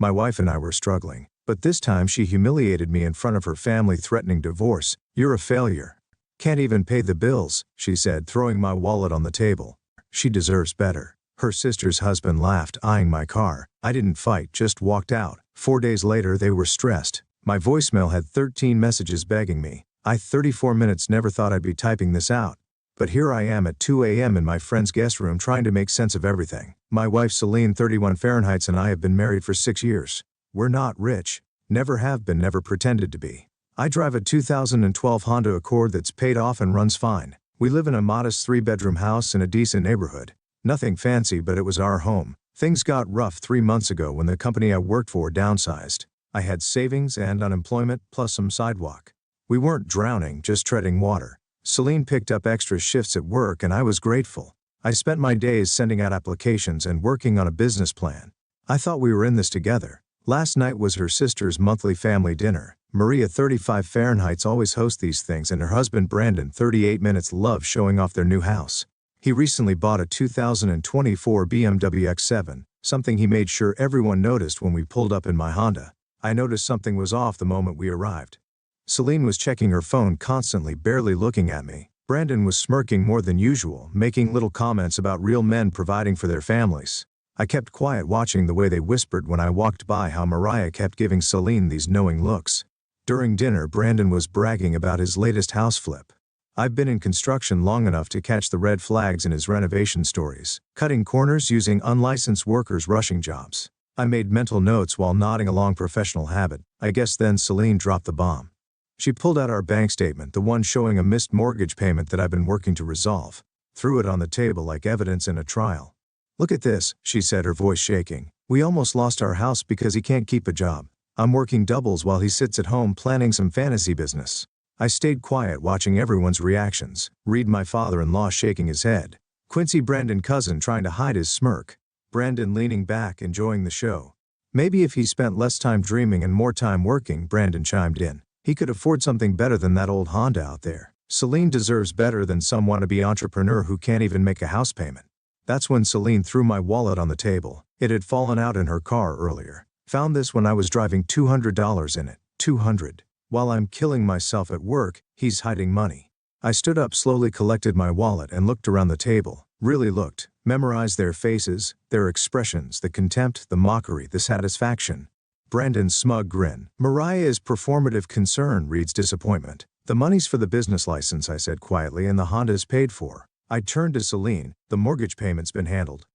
My wife and I were struggling, but this time she humiliated me in front of her family, threatening divorce. "You're a failure. Can't even pay the bills," she said, throwing my wallet on the table. "She deserves better." Her sister's husband laughed, eyeing my car. I didn't fight, just walked out. 4 days later they were stressed. My voicemail had 13 messages begging me. 34 minutes, never thought I'd be typing this out. But here I am at 2 a.m. in my friend's guest room trying to make sense of everything. My wife Celine, 31 Fahrenheit's, and I have been married for 6 years. We're not rich. Never have been, never pretended to be. I drive a 2012 Honda Accord that's paid off and runs fine. We live in a modest 3-bedroom house in a decent neighborhood. Nothing fancy, but it was our home. Things got rough 3 months ago when the company I worked for downsized. I had savings and unemployment, plus some sidewalk. We weren't drowning, just treading water. Celine picked up extra shifts at work and I was grateful. I spent my days sending out applications and working on a business plan. I thought we were in this together. Last night was her sister's monthly family dinner. Maria, 35 Fahrenheit's, always hosts these things, and her husband Brandon, 38 minutes, love showing off their new house. He recently bought a 2024 BMW X7, something he made sure everyone noticed when we pulled up in my Honda. I noticed something was off the moment we arrived. Celine was checking her phone constantly, barely looking at me. Brandon was smirking more than usual, making little comments about real men providing for their families. I kept quiet, watching the way they whispered when I walked by, how Mariah kept giving Celine these knowing looks. During dinner, Brandon was bragging about his latest house flip. I've been in construction long enough to catch the red flags in his renovation stories. Cutting corners using unlicensed workers, rushing jobs. I made mental notes while nodding along, professional habit. I guess then Celine dropped the bomb. She pulled out our bank statement, the one showing a missed mortgage payment that I've been working to resolve. Threw it on the table like evidence in a trial. "Look at this," she said, her voice shaking. "We almost lost our house because he can't keep a job. I'm working doubles while he sits at home planning some fantasy business." I stayed quiet, watching everyone's reactions. Read, my father-in-law, shaking his head. Quincy, Brandon, cousin, trying to hide his smirk. Brandon leaning back, enjoying the show. "Maybe if he spent less time dreaming and more time working," Brandon chimed in. "He could afford something better than that old Honda out there." Celine deserves better than some wannabe entrepreneur who can't even make a house payment. That's when Celine threw my wallet on the table. It had fallen out in her car earlier. "Found this when I was driving, $200 in it. $200. While I'm killing myself at work, he's hiding money." I stood up, slowly collected my wallet and looked around the table. Really looked. Memorized their faces, their expressions, the contempt, the mockery, the satisfaction. Brandon's smug grin. "Mariah is performative concern," reads disappointment. "The money's for the business license," I said quietly, "and the Honda's paid for." I turned to Celine. "The mortgage payment's been handled."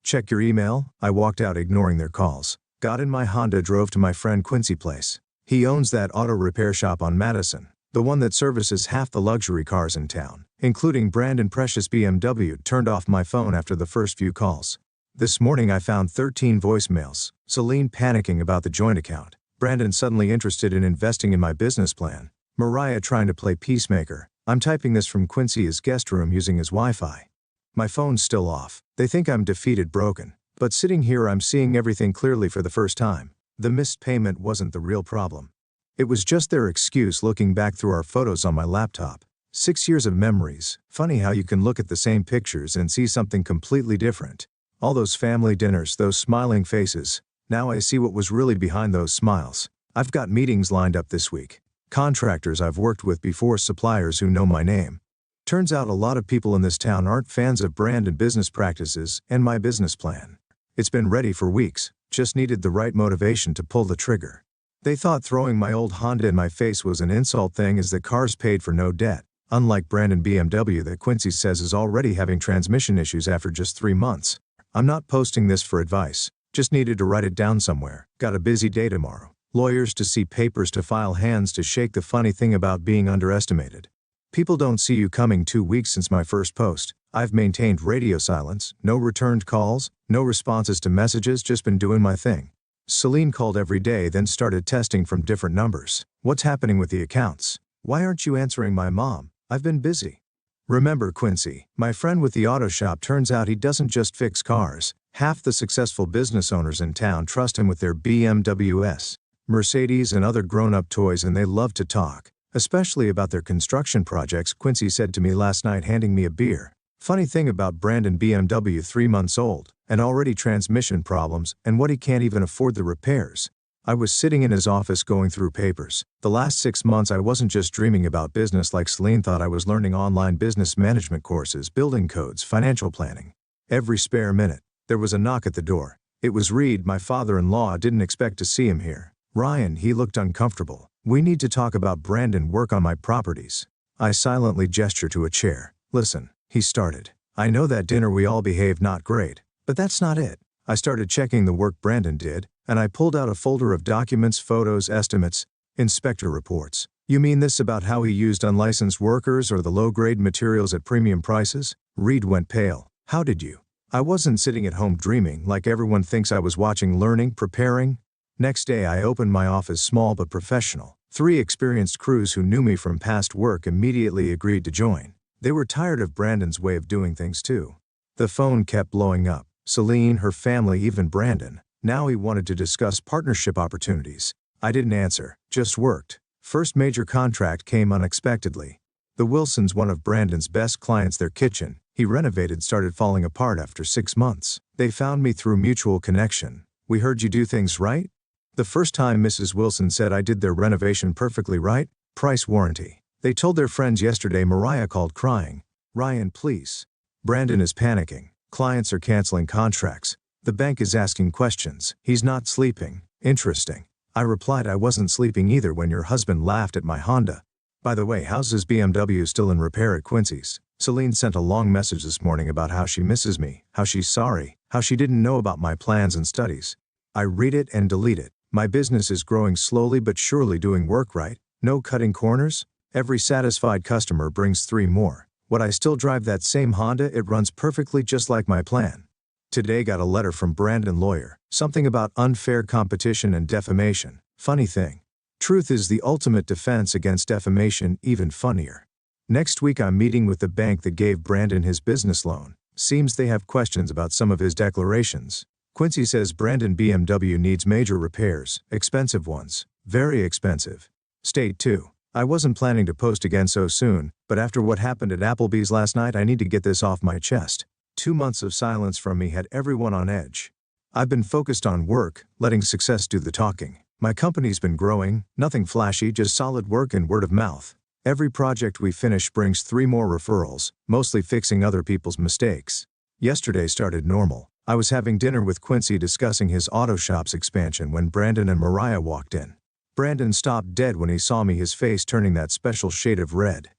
"Check your email." I walked out, ignoring their calls. Got in my Honda, drove to my friend Quincy place. He owns that auto repair shop on Madison, the one that services half the luxury cars in town, including Brandon Precious' BMW. Turned off my phone after the first few calls. This morning I found 13 voicemails. Celine panicking about the joint account. Brandon suddenly interested in investing in my business plan. Mariah trying to play peacemaker. I'm typing this from Quincy's guest room using his Wi-Fi. My phone's still off. They think I'm defeated, broken. But sitting here I'm seeing everything clearly for the first time. The missed payment wasn't the real problem. It was just their excuse, looking back through our photos on my laptop. 6 years of memories. Funny how you can look at the same pictures and see something completely different. All those family dinners, those smiling faces. Now I see what was really behind those smiles. I've got meetings lined up this week. Contractors I've worked with before, suppliers who know my name. Turns out a lot of people in this town aren't fans of brand and business practices and my business plan. It's been ready for weeks, just needed the right motivation to pull the trigger. They thought throwing my old Honda in my face was an insult, thing as the car's paid for, no debt. Unlike Brandon BMW that Quincy says is already having transmission issues after just 3 months. I'm not posting this for advice, just needed to write it down somewhere. Got a busy day tomorrow. Lawyers to see, papers to file, hands to shake. The funny thing about being underestimated. People don't see you coming. 2 weeks since my first post. I've maintained radio silence, no returned calls, no responses to messages, just been doing my thing. Celine called every day, then started testing from different numbers. "What's happening with the accounts? Why aren't you answering my mom? I've been busy." Remember Quincy, my friend with the auto shop? Turns out he doesn't just fix cars. Half the successful business owners in town trust him with their BMWs, Mercedes and other grown-up toys, and they love to talk, especially about their construction projects. Quincy said to me last night, handing me a beer. Funny thing about Brandon, BMW 3 months old, and already transmission problems, and what he can't even afford the repairs. I was sitting in his office going through papers. The last 6 months I wasn't just dreaming about business like Celine thought. I was learning online business management courses, building codes, financial planning. Every spare minute. There was a knock at the door. It was Reed, my father-in-law. Didn't expect to see him here. Ryan, he looked uncomfortable. We need to talk about Brandon, work on my properties. I silently gestured to a chair. Listen, he started. I know that dinner we all behaved not great, but that's not it. I started checking the work Brandon did, and I pulled out a folder of documents, photos, estimates, inspector reports. You mean this about how he used unlicensed workers or the low-grade materials at premium prices? Reed went pale. How did you? I wasn't sitting at home dreaming like everyone thinks I was watching, learning, preparing. Next day I opened my office, small but professional. 3 experienced crews who knew me from past work immediately agreed to join. They were tired of Brandon's way of doing things too. The phone kept blowing up. Celine, her family, even Brandon. Now he wanted to discuss partnership opportunities. I didn't answer, just worked. First major contract came unexpectedly. The Wilsons, one of Brandon's best clients, their kitchen, he renovated, started falling apart after 6 months. They found me through mutual connection. We heard you do things right? The first time Mrs. Wilson said I did their renovation perfectly right, price warranty. They told their friends yesterday. Mariah called crying. Ryan, please. Brandon is panicking. Clients are canceling contracts. The bank is asking questions. He's not sleeping. Interesting. I replied I wasn't sleeping either when your husband laughed at my Honda. By the way, how's his BMW still in repair at Quincy's? Celine sent a long message this morning about how she misses me, how she's sorry, how she didn't know about my plans and studies. I read it and delete it. My business is growing slowly but surely, doing work right. No cutting corners. Every satisfied customer brings 3 more. Would I still drive that same Honda? It runs perfectly just like my plan. Today got a letter from Brandon, lawyer. Something about unfair competition and defamation. Funny thing. Truth is the ultimate defense against defamation. Even funnier. Next week I'm meeting with the bank that gave Brandon his business loan. Seems they have questions about some of his declarations. Quincy says Brandon BMW needs major repairs, expensive ones, very expensive. State 2. I wasn't planning to post again so soon, but after what happened at Applebee's last night I need to get this off my chest. 2 months of silence from me had everyone on edge. I've been focused on work, letting success do the talking. My company's been growing, nothing flashy, just solid work and word of mouth. Every project we finish brings 3 more referrals, mostly fixing other people's mistakes. Yesterday started normal. I was having dinner with Quincy discussing his auto shop's expansion when Brandon and Mariah walked in. Brandon stopped dead when he saw me, his face turning that special shade of red.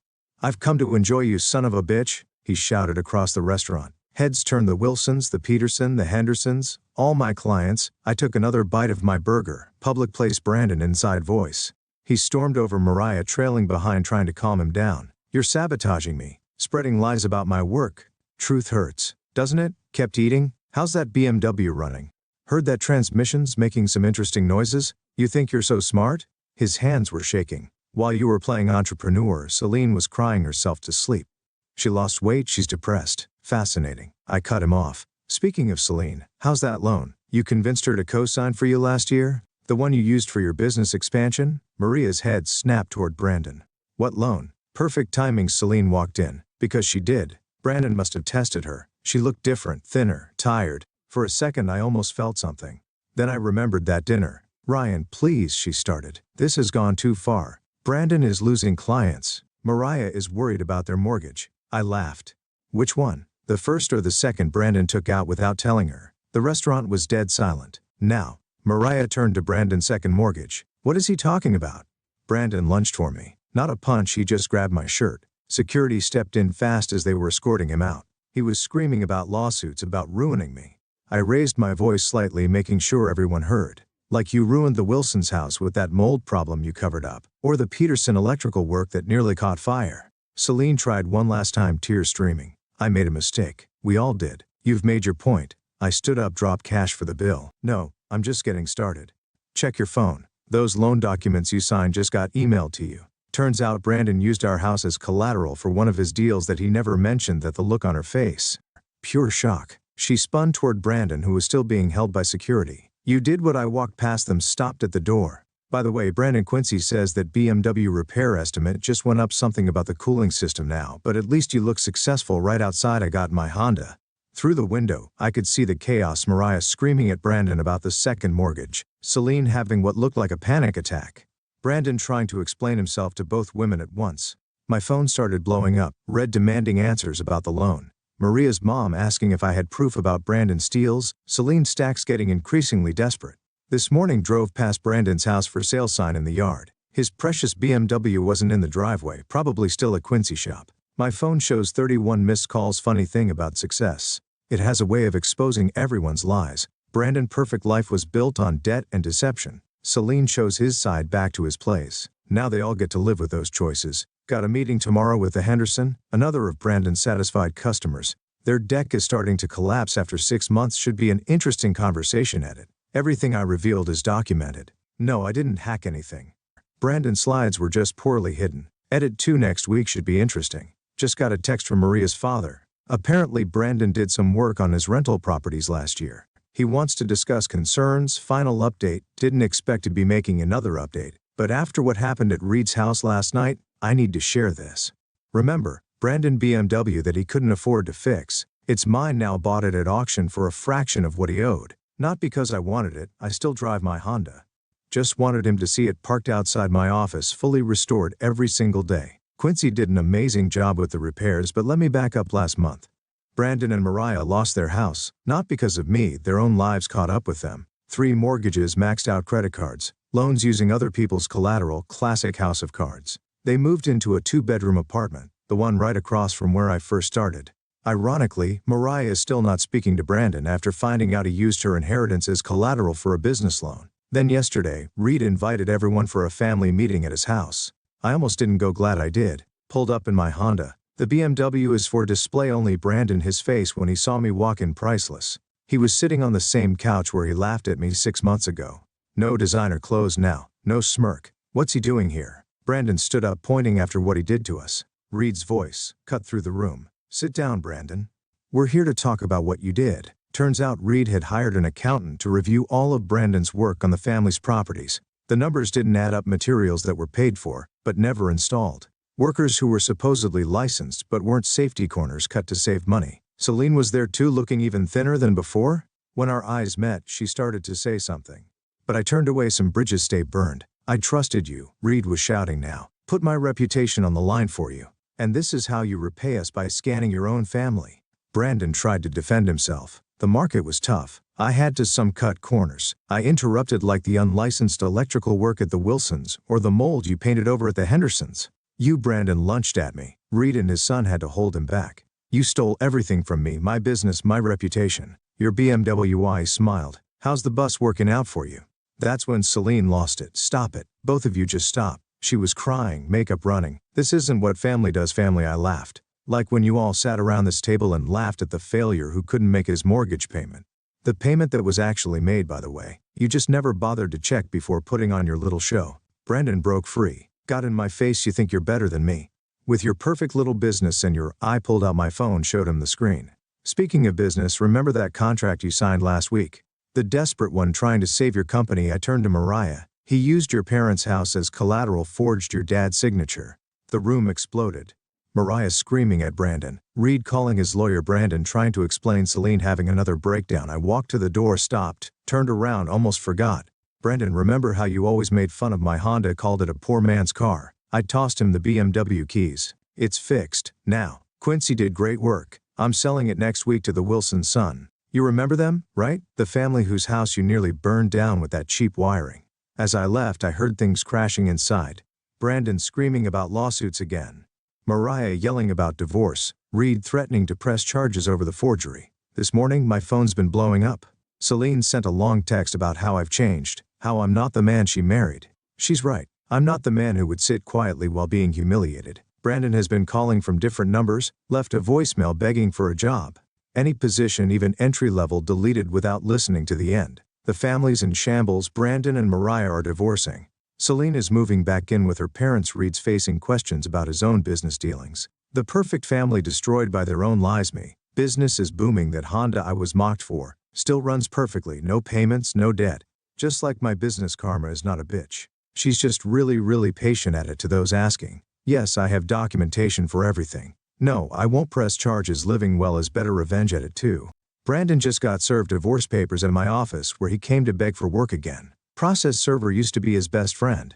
I've come to enjoy you, son of a bitch, he shouted across the restaurant. Heads turned. The Wilsons, the Peterson, the Hendersons, all my clients. I took another bite of my burger. Public place. Brandon, inside voice. He stormed over Mariah, trailing behind, trying to calm him down. You're sabotaging me, spreading lies about my work. Truth hurts, doesn't it? Kept eating. How's that BMW running? Heard that transmission's making some interesting noises. You think you're so smart? His hands were shaking. While you were playing entrepreneur, Celine was crying herself to sleep. She lost weight, she's depressed. Fascinating. I cut him off. Speaking of Celine, how's that loan? You convinced her to co-sign for you last year? The one you used for your business expansion? Maria's head snapped toward Brandon. What loan? Perfect timing. Celine walked in. Because she did. Brandon must have tested her. She looked different, thinner, tired. For a second I almost felt something. Then I remembered that dinner. Ryan, please, she started. This has gone too far. Brandon is losing clients. Mariah is worried about their mortgage. I laughed. Which one? The first or the second Brandon took out without telling her? The restaurant was dead silent. Now, Mariah turned to Brandon. Second mortgage. What is he talking about? Brandon lunged for me. Not a punch, he just grabbed my shirt. Security stepped in fast as they were escorting him out. He was screaming about lawsuits, about ruining me. I raised my voice slightly, making sure everyone heard. Like you ruined the Wilsons' house with that mold problem you covered up, or the Peterson electrical work that nearly caught fire. Celine tried one last time, tears streaming. I made a mistake. We all did. You've made your point. I stood up, dropped cash for the bill. No, I'm just getting started. Check your phone. Those loan documents you signed just got emailed to you. Turns out Brandon used our house as collateral for one of his deals that he never mentioned. That the look on her face. Pure shock. She spun toward Brandon, who was still being held by security. You did what? I walked past them, stopped at the door. By the way, Brandon Quincy says that BMW repair estimate just went up something about the cooling system now, but at least you look successful right outside. I got my Honda. Through the window, I could see the chaos. Mariah screaming at Brandon about the second mortgage. Celine having what looked like a panic attack. Brandon trying to explain himself to both women at once. My phone started blowing up, Red demanding answers about the loan. Maria's mom asking if I had proof about Brandon's steals. Celine Stacks getting increasingly desperate. This morning drove past Brandon's house for sale sign in the yard. His precious BMW wasn't in the driveway, probably still at Quincy shop. My phone shows 31 missed calls. Funny thing about success. It has a way of exposing everyone's lies. Brandon's perfect life was built on debt and deception. Celine shows his side back to his place. Now they all get to live with those choices. Got a meeting tomorrow with the Henderson, another of Brandon's satisfied customers. Their deck is starting to collapse after 6 months. Should be an interesting conversation. Edit. Everything I revealed is documented. No, I didn't hack anything. Brandon's slides were just poorly hidden. Edit 2 next week should be interesting. Just got a text from Maria's father. Apparently Brandon did some work on his rental properties last year. He wants to discuss concerns. Final update. Didn't expect to be making another update, but after what happened at Reed's house last night, I need to share this. Remember, Brandon BMW that he couldn't afford to fix. It's mine now. Bought it at auction for a fraction of what he owed. Not because I wanted it, I still drive my Honda. Just wanted him to see it parked outside my office, fully restored every single day. Quincy did an amazing job with the repairs, but let me back up. Last month, Brandon and Mariah lost their house, not because of me, their own lives caught up with them. 3 mortgages, maxed out credit cards, loans using other people's collateral, classic house of cards. They moved into a 2-bedroom apartment, the one right across from where I first started. Ironically, Mariah is still not speaking to Brandon after finding out he used her inheritance as collateral for a business loan. Then yesterday, Reed invited everyone for a family meeting at his house. I almost didn't go, glad I did. Pulled up in my Honda. The BMW is for display only. Brandon, his face when he saw me walk in, priceless. He was sitting on the same couch where he laughed at me 6 months ago. No designer clothes now, no smirk. What's he doing here? Brandon stood up, pointing after what he did to us. Reed's voice cut through the room. Sit down, Brandon. We're here to talk about what you did. Turns out Reed had hired an accountant to review all of Brandon's work on the family's properties. The numbers didn't add up. Materials that were paid for, but never installed. Workers who were supposedly licensed but weren't. Safety corners cut to save money. Celine was there too, looking even thinner than before. When our eyes met, she started to say something. But I turned away. Some bridges stay burned. I trusted you, Reed was shouting now. Put my reputation on the line for you. And this is how you repay us, by scanning your own family. Brandon tried to defend himself. The market was tough. I had to some cut corners. I interrupted, like the unlicensed electrical work at the Wilsons or the mold you painted over at the Hendersons. You, Brandon lunged at me. Reed and his son had to hold him back. You stole everything from me, my business, my reputation. Your BMW. I smiled. How's the bus working out for you? That's when Celine lost it. Stop it. Both of you just stop. She was crying, makeup running. This isn't what family does. Family, I laughed. Like when you all sat around this table and laughed at the failure who couldn't make his mortgage payment. The payment that was actually made, by the way. You just never bothered to check before putting on your little show. Brandon broke free. Got in my face. You think you're better than me? With your perfect little business and your... I pulled out my phone, showed him the screen. Speaking of business, remember that contract you signed last week? The desperate one trying to save your company. I turned to Mariah. He used your parents' house as collateral, forged your dad's signature. The room exploded. Mariah screaming at Brandon. Reed calling his lawyer. Brandon trying to explain. Celine having another breakdown. I walked to the door, stopped, turned around, almost forgot. Brandon, remember how you always made fun of my Honda, called it a poor man's car? I tossed him the BMW keys. It's fixed now. Quincy did great work. I'm selling it next week to the Wilson son. You remember them, right? The family whose house you nearly burned down with that cheap wiring. As I left, I heard things crashing inside. Brandon screaming about lawsuits again. Mariah yelling about divorce. Reed threatening to press charges over the forgery. This morning, my phone's been blowing up. Celine sent a long text about how I've changed, how I'm not the man she married. She's right. I'm not the man who would sit quietly while being humiliated. Brandon has been calling from different numbers, left a voicemail begging for a job. Any position, even entry-level, deleted without listening to the end. The family's in shambles. Brandon and Mariah are divorcing. Celine is moving back in with her parents. Reed's facing questions about his own business dealings. The perfect family destroyed by their own lies. Me. Business is booming. That Honda I was mocked for still runs perfectly. No payments, no debt. Just like my business. Karma is not a bitch. She's just really patient at it to those asking. Yes, I have documentation for everything. No, I won't press charges. Living well is better. Revenge at it too. Brandon just got served divorce papers in my office where he came to beg for work again. Process server used to be his best friend.